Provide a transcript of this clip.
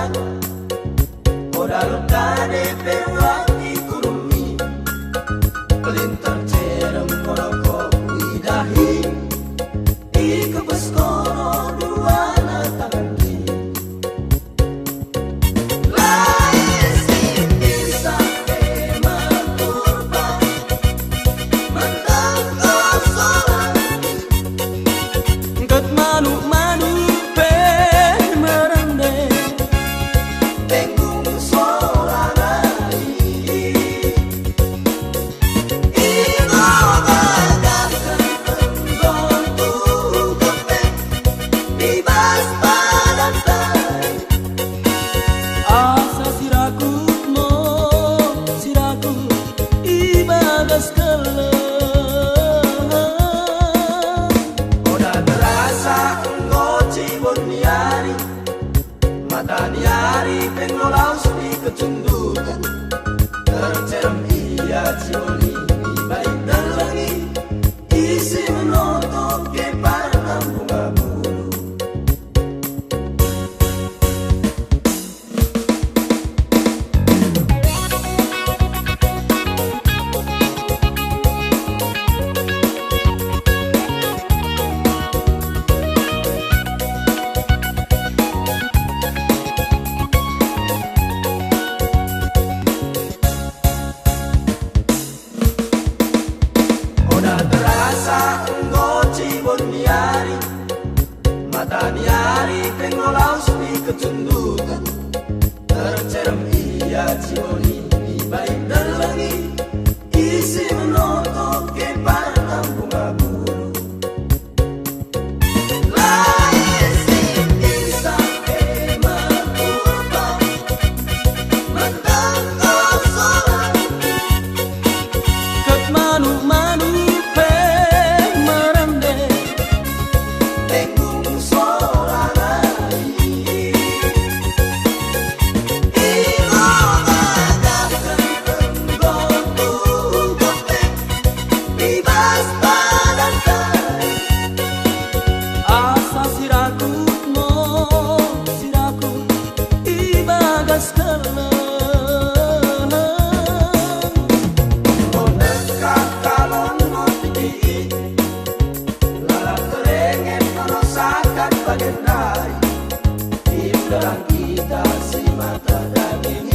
sorangan modal kade pewangi kurumi pelintar cerem kono ko widahi ikebes kono dua na tangan ki lain si bisa kurba mentang kau sorangan kat manu mataniari pengolaus di kecundukan tercerem ia cioli di balik dalangi isi menonton ke parang bunga bulu mataniari pengolaus di kecundukan tercerem ia cioli di balik dalangi isi menonton ke parang bunga bulu lain si bisa kurba mentang kau sorangan kat manu-manu bagai nari di belakang kita si mata daging